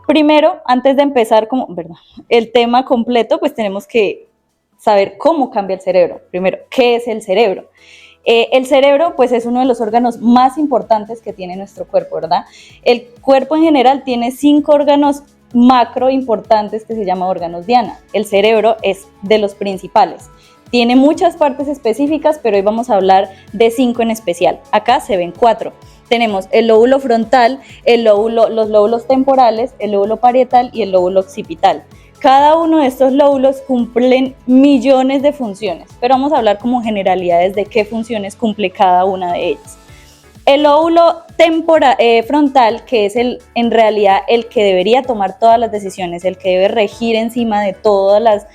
Primero, antes de empezar el tema completo, pues tenemos que saber cómo cambia el cerebro. Primero, ¿qué es el cerebro? El cerebro, pues, es uno de los órganos más importantes que tiene nuestro cuerpo, ¿verdad? El cuerpo en general tiene 5 órganos macro importantes que se llaman órganos diana. El cerebro es de los principales. Tiene muchas partes específicas, pero hoy vamos a hablar de 5 en especial. Acá se ven 4. Tenemos el lóbulo frontal, los lóbulos temporales, el lóbulo parietal y el lóbulo occipital. Cada uno de estos lóbulos cumplen millones de funciones, pero vamos a hablar como generalidades de qué funciones cumple cada una de ellas. El lóbulo frontal, que es en realidad el que debería tomar todas las decisiones, el que debe regir encima de todas las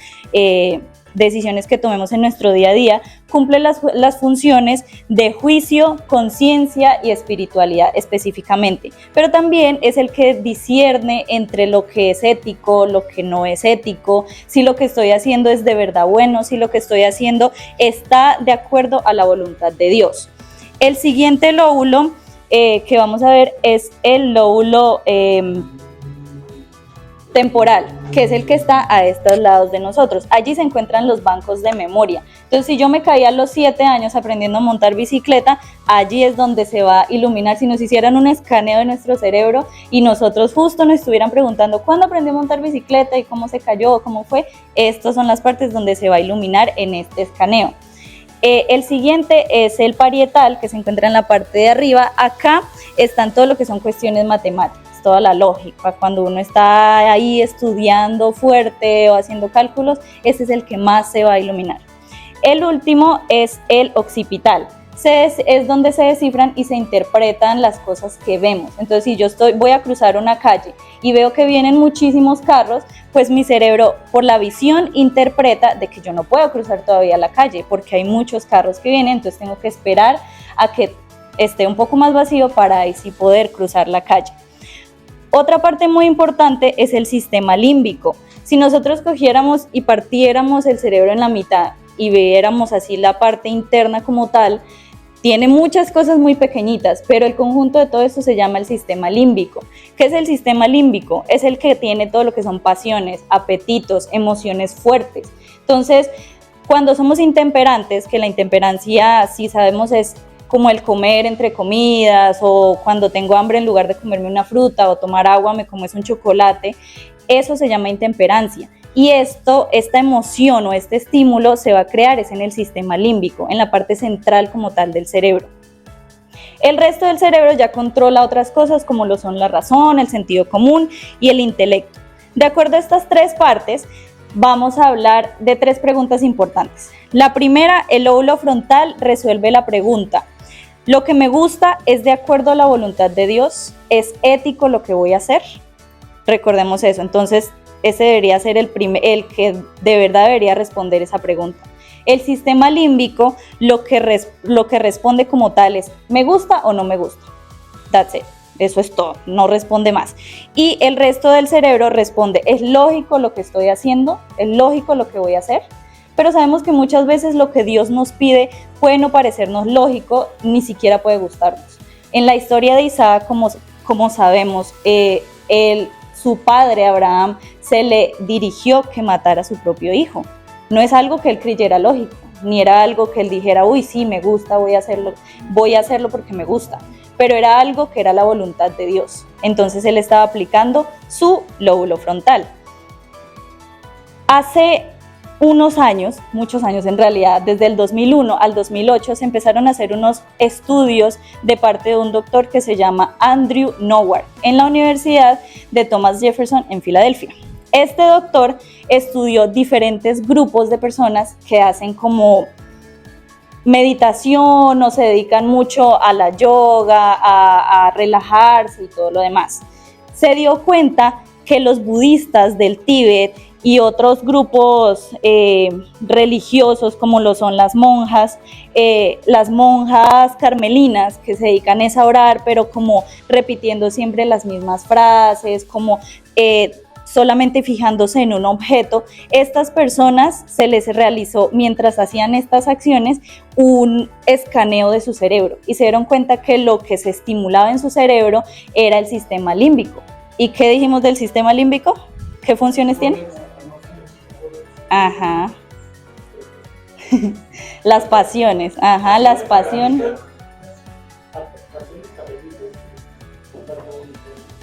decisiones que tomemos en nuestro día a día, cumple las funciones de juicio, conciencia y espiritualidad específicamente, pero también es el que discierne entre lo que es ético, lo que no es ético, si lo que estoy haciendo es de verdad bueno, si lo que estoy haciendo está de acuerdo a la voluntad de Dios. El siguiente lóbulo que vamos a ver es el lóbulo temporal, que es el que está a estos lados de nosotros. Allí se encuentran los bancos de memoria. Entonces, si yo me caí a los 7 años aprendiendo a montar bicicleta, allí es donde se va a iluminar. Si nos hicieran un escaneo de nuestro cerebro y nosotros justo nos estuvieran preguntando ¿cuándo aprendí a montar bicicleta y cómo se cayó, cómo fue? Estas son las partes donde se va a iluminar en este escaneo. El siguiente es el parietal, que se encuentra en la parte de arriba. Acá están todo lo que son cuestiones matemáticas, toda la lógica. Cuando uno está ahí estudiando fuerte o haciendo cálculos, ese es el que más se va a iluminar. El último es el occipital. Es donde se descifran y se interpretan las cosas que vemos. Entonces, si yo voy a cruzar una calle y veo que vienen muchísimos carros, pues mi cerebro, por la visión, interpreta de que yo no puedo cruzar todavía la calle porque hay muchos carros que vienen, entonces tengo que esperar a que esté un poco más vacío para así poder cruzar la calle. Otra parte muy importante es el sistema límbico. Si nosotros cogiéramos y partiéramos el cerebro en la mitad y viéramos así la parte interna como tal, tiene muchas cosas muy pequeñitas, pero el conjunto de todo esto se llama el sistema límbico. ¿Qué es el sistema límbico? Es el que tiene todo lo que son pasiones, apetitos, emociones fuertes. Entonces, cuando somos intemperantes, que la intemperancia, si sabemos, es como el comer entre comidas, o cuando tengo hambre en lugar de comerme una fruta o tomar agua me como un chocolate, eso se llama intemperancia. Y esta emoción o este estímulo se va a crear es en el sistema límbico, en la parte central como tal del cerebro. El resto del cerebro ya controla otras cosas como lo son la razón, el sentido común y el intelecto. De acuerdo a estas 3 partes, vamos a hablar de 3 preguntas importantes. La primera, el lóbulo frontal resuelve la pregunta: ¿lo que me gusta es de acuerdo a la voluntad de Dios? ¿Es ético lo que voy a hacer? Recordemos eso. Entonces, ese debería ser el que de verdad debería responder esa pregunta. El sistema límbico lo que responde como tal es ¿me gusta o no me gusta? That's it. Eso es todo, no responde más. Y el resto del cerebro responde ¿es lógico lo que estoy haciendo? ¿Es lógico lo que voy a hacer? Pero sabemos que muchas veces lo que Dios nos pide puede no parecernos lógico, ni siquiera puede gustarnos. En la historia de Isaac, como sabemos, su padre Abraham se le dirigió que matara a su propio hijo. No es algo que él creyera lógico, ni era algo que él dijera, uy, sí, me gusta, voy a hacerlo porque me gusta, pero era algo que era la voluntad de Dios. Entonces él estaba aplicando su lóbulo frontal. Hace unos años, muchos años en realidad, desde el 2001 al 2008 se empezaron a hacer unos estudios de parte de un doctor que se llama Andrew Noward en la Universidad de Thomas Jefferson en Filadelfia. Este doctor estudió diferentes grupos de personas que hacen como meditación o se dedican mucho a la yoga, a relajarse y todo lo demás. Se dio cuenta que los budistas del Tíbet y otros grupos religiosos como lo son las monjas carmelinas que se dedican a orar, pero como repitiendo siempre las mismas frases, como solamente fijándose en un objeto. Estas personas se les realizó, mientras hacían estas acciones, un escaneo de su cerebro y se dieron cuenta que lo que se estimulaba en su cerebro era el sistema límbico. ¿Y qué dijimos del sistema límbico? ¿Qué funciones tiene? Ajá. Las pasiones, ajá, las pasiones.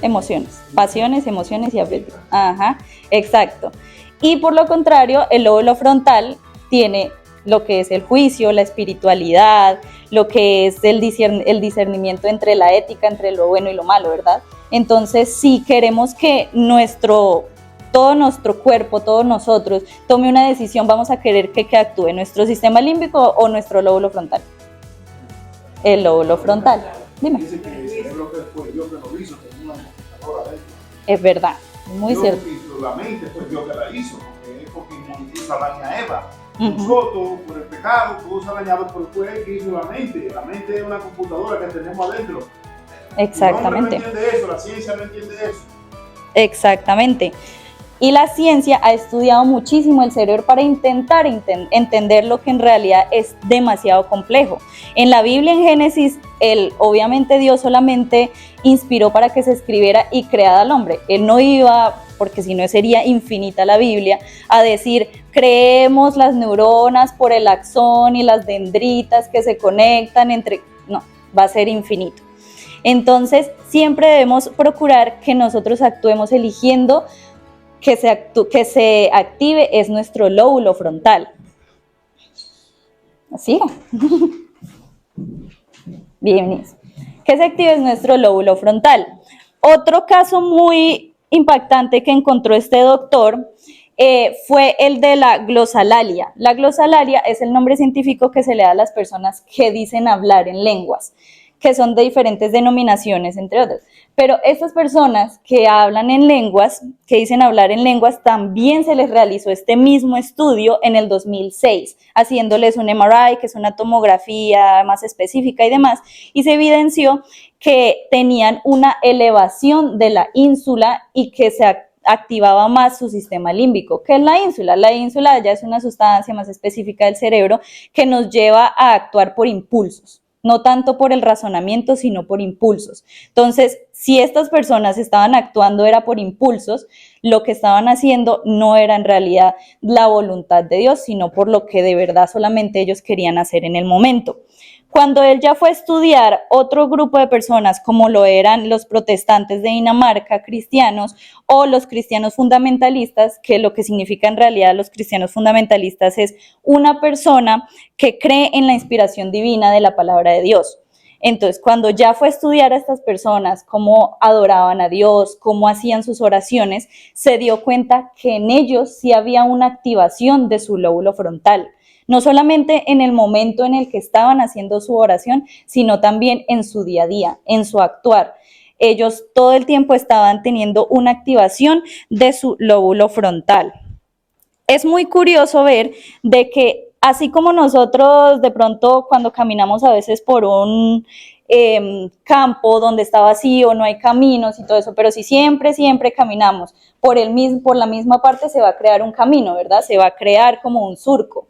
Emociones, pasiones, emociones y apetito. Ajá, exacto. Y por lo contrario, el lóbulo frontal tiene lo que es el juicio, la espiritualidad, lo que es el discernimiento entre la ética, entre lo bueno y lo malo, ¿verdad? Entonces, si queremos que todo nuestro cuerpo, todos nosotros, tome una decisión, vamos a querer que actúe nuestro sistema límbico o nuestro lóbulo frontal. El lóbulo frontal. Dime. Dice que el cerebro fue Dios que lo hizo, con una computadora dentro. Es verdad, muy Dios cierto. hizo la mente, fue Dios que la hizo, porque es porque hizo daña a Eva. Nosotros, por el pecado, todo se ha dañado, pero fue él que hizo la mente. La mente es una computadora que tenemos adentro. Exactamente. El hombre no entiende eso, la ciencia no entiende eso. Exactamente. Y la ciencia ha estudiado muchísimo el cerebro para intentar entender lo que en realidad es demasiado complejo. En la Biblia, en Génesis, obviamente Dios solamente inspiró para que se escribiera y creara al hombre. Él no iba, porque si no sería infinita la Biblia, a decir, creemos las neuronas por el axón y las dendritas que se conectan entre... No, va a ser infinito. Entonces, siempre debemos procurar que nosotros actuemos eligiendo que se active es nuestro lóbulo frontal. Así. Bien. Que se active es nuestro lóbulo frontal. Otro caso muy impactante que encontró este doctor fue el de la glosalalia. La glosalalia es el nombre científico que se le da a las personas que dicen hablar en lenguas, que son de diferentes denominaciones, entre otras. Pero estas personas que hablan en lenguas, que dicen hablar en lenguas, también se les realizó este mismo estudio en el 2006, haciéndoles un MRI, que es una tomografía más específica y demás, y se evidenció que tenían una elevación de la ínsula y que se activaba más su sistema límbico. ¿Qué es la ínsula? La ínsula ya es una sustancia más específica del cerebro que nos lleva a actuar por impulsos. No tanto por el razonamiento, sino por impulsos. Entonces, si estas personas estaban actuando era por impulsos, lo que estaban haciendo no era en realidad la voluntad de Dios, sino por lo que de verdad solamente ellos querían hacer en el momento. Cuando él ya fue a estudiar otro grupo de personas, como lo eran los protestantes de Dinamarca, cristianos, o los cristianos fundamentalistas, que lo que significa en realidad los cristianos fundamentalistas es una persona que cree en la inspiración divina de la palabra de Dios. Entonces, cuando ya fue a estudiar a estas personas, cómo adoraban a Dios, cómo hacían sus oraciones, se dio cuenta que en ellos sí había una activación de su lóbulo frontal. No solamente en el momento en el que estaban haciendo su oración, sino también en su día a día, en su actuar. Ellos todo el tiempo estaban teniendo una activación de su lóbulo frontal. Es muy curioso ver de que así como nosotros de pronto cuando caminamos a veces por un campo donde está vacío, no hay caminos y todo eso, pero si siempre caminamos por la misma parte se va a crear un camino, ¿verdad? Se va a crear como un surco.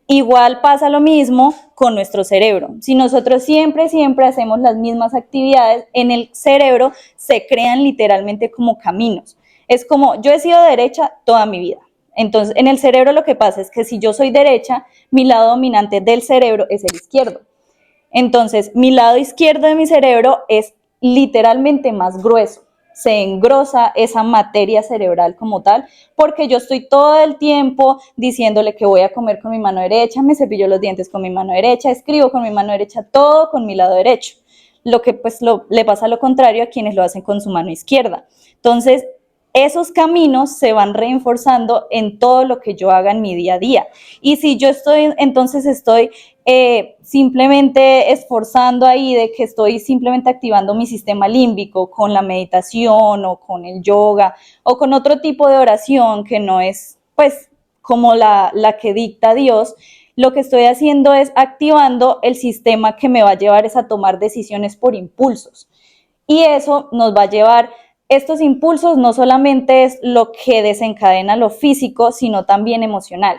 Igual pasa lo mismo con nuestro cerebro. Si nosotros siempre hacemos las mismas actividades, en el cerebro se crean literalmente como caminos. Es como, yo he sido derecha toda mi vida. Entonces, en el cerebro lo que pasa es que si yo soy derecha, mi lado dominante del cerebro es el izquierdo. Entonces, mi lado izquierdo de mi cerebro es literalmente más grueso. Se engrosa esa materia cerebral como tal, porque yo estoy todo el tiempo diciéndole que voy a comer con mi mano derecha, me cepillo los dientes con mi mano derecha, escribo con mi mano derecha, todo con mi lado derecho. Lo que pues le pasa lo contrario a quienes lo hacen con su mano izquierda. Entonces, esos caminos se van reforzando en todo lo que yo haga en mi día a día. Y si yo estoy simplemente esforzando ahí de que estoy simplemente activando mi sistema límbico con la meditación o con el yoga o con otro tipo de oración que no es pues como la que dicta Dios, lo que estoy haciendo es activando el sistema que me va a llevar es a tomar decisiones por impulsos. Y eso nos va a llevar, estos impulsos no solamente es lo que desencadena lo físico, sino también emocional,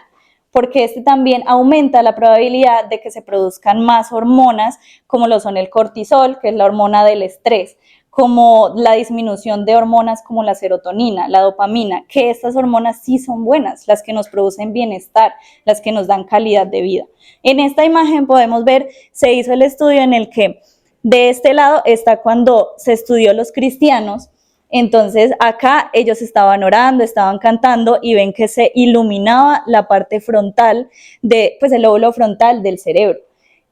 porque este también aumenta la probabilidad de que se produzcan más hormonas, como lo son el cortisol, que es la hormona del estrés. como la disminución de hormonas como la serotonina, la dopamina, que estas hormonas sí son buenas, las que nos producen bienestar, las que nos dan calidad de vida. En esta imagen podemos ver, se hizo el estudio en el que de este lado está cuando se estudió los cristianos. Entonces acá ellos estaban orando, estaban cantando y ven que se iluminaba la parte frontal el lóbulo frontal del cerebro.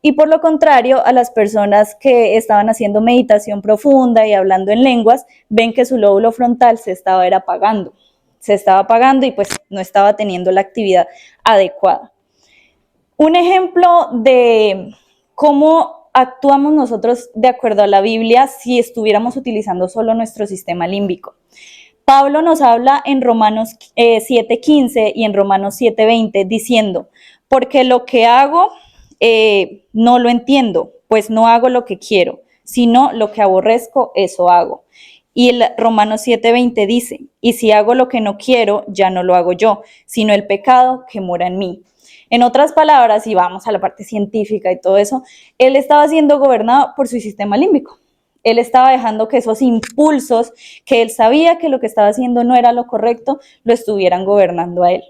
Y por lo contrario, a las personas que estaban haciendo meditación profunda y hablando en lenguas, ven que su lóbulo frontal se estaba apagando y pues no estaba teniendo la actividad adecuada. Un ejemplo de cómo actuamos nosotros de acuerdo a la Biblia si estuviéramos utilizando solo nuestro sistema límbico. Pablo nos habla en Romanos 7:15 y en Romanos 7:20 diciendo, porque lo que hago no lo entiendo, pues no hago lo que quiero, sino lo que aborrezco, eso hago. Y el Romanos 7:20 dice, y si hago lo que no quiero, ya no lo hago yo, sino el pecado que mora en mí. En otras palabras, y vamos a la parte científica y todo eso, él estaba siendo gobernado por su sistema límbico. Él estaba dejando que esos impulsos, que él sabía que lo que estaba haciendo no era lo correcto, lo estuvieran gobernando a él.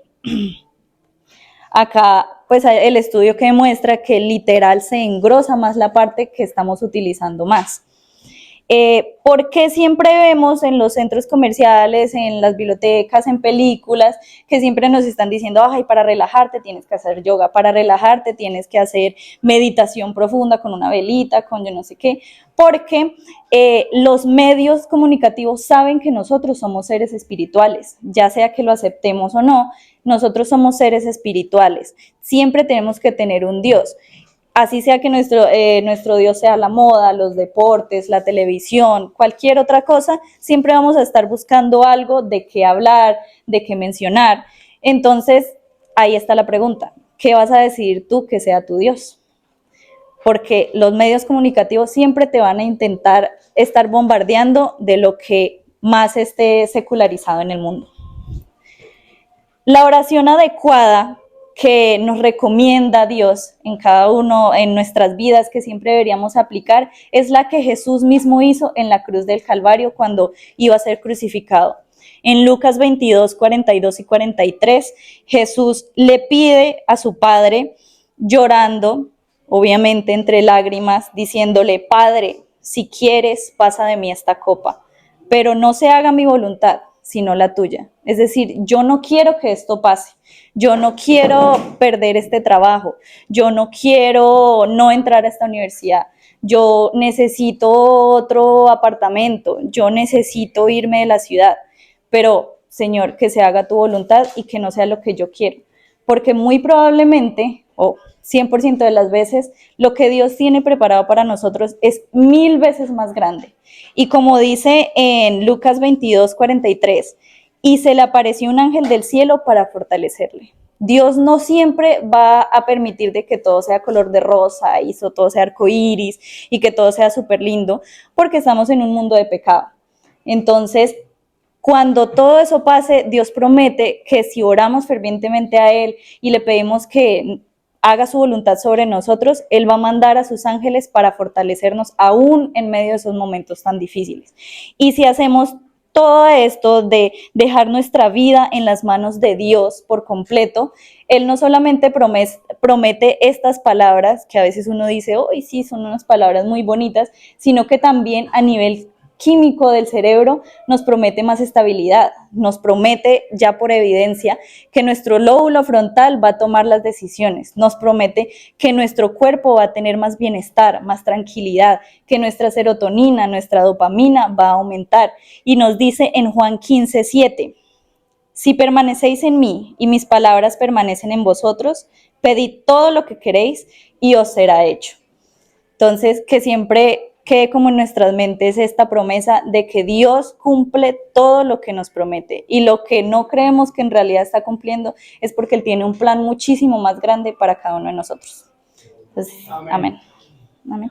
Acá, pues el estudio que demuestra que literal se engrosa más la parte que estamos utilizando más. ¿Por qué siempre vemos en los centros comerciales, en las bibliotecas, en películas, que siempre nos están diciendo, ay, para relajarte tienes que hacer yoga, para relajarte tienes que hacer meditación profunda con una velita, con yo no sé qué? Porque los medios comunicativos saben que nosotros somos seres espirituales, ya sea que lo aceptemos o no, nosotros somos seres espirituales, siempre tenemos que tener un Dios. Así sea que nuestro Dios sea la moda, los deportes, la televisión, cualquier otra cosa, siempre vamos a estar buscando algo de qué hablar, de qué mencionar. Entonces, ahí está la pregunta, ¿qué vas a decidir tú que sea tu Dios? Porque los medios comunicativos siempre te van a intentar estar bombardeando de lo que más esté secularizado en el mundo. La oración adecuada que nos recomienda Dios en cada uno, en nuestras vidas, que siempre deberíamos aplicar, es la que Jesús mismo hizo en la cruz del Calvario cuando iba a ser crucificado. En Lucas 22, 42 y 43, Jesús le pide a su Padre, llorando, obviamente entre lágrimas, diciéndole, Padre, si quieres, pasa de mí esta copa, pero no se haga mi voluntad, sino la tuya. Es decir, yo no quiero que esto pase, yo no quiero perder este trabajo, yo no quiero no entrar a esta universidad, yo necesito otro apartamento, yo necesito irme de la ciudad, pero Señor, que se haga tu voluntad y que no sea lo que yo quiero, porque muy probablemente, o 100% de las veces, lo que Dios tiene preparado para nosotros es 1000 veces más grande. Y como dice en Lucas 22, 43, y se le apareció un ángel del cielo para fortalecerle. Dios no siempre va a permitir de que todo sea color de rosa y todo sea arcoíris y que todo sea súper lindo, porque estamos en un mundo de pecado. Entonces, cuando todo eso pase, Dios promete que si oramos fervientemente a Él y le pedimos que haga su voluntad sobre nosotros, Él va a mandar a sus ángeles para fortalecernos aún en medio de esos momentos tan difíciles. Y si hacemos todo esto de dejar nuestra vida en las manos de Dios por completo, Él no solamente promete estas palabras, que a veces uno dice, oh, sí, son unas palabras muy bonitas, sino que también a nivel químico del cerebro nos promete más estabilidad, nos promete ya por evidencia que nuestro lóbulo frontal va a tomar las decisiones, nos promete que nuestro cuerpo va a tener más bienestar, más tranquilidad, que nuestra serotonina, nuestra dopamina va a aumentar y nos dice en Juan 15:7, si permanecéis en mí y mis palabras permanecen en vosotros, pedid todo lo que queréis y os será hecho. Entonces, que siempre quede como en nuestras mentes esta promesa de que Dios cumple todo lo que nos promete y lo que no creemos que en realidad está cumpliendo es porque Él tiene un plan muchísimo más grande para cada uno de nosotros. Entonces, amén. Amén.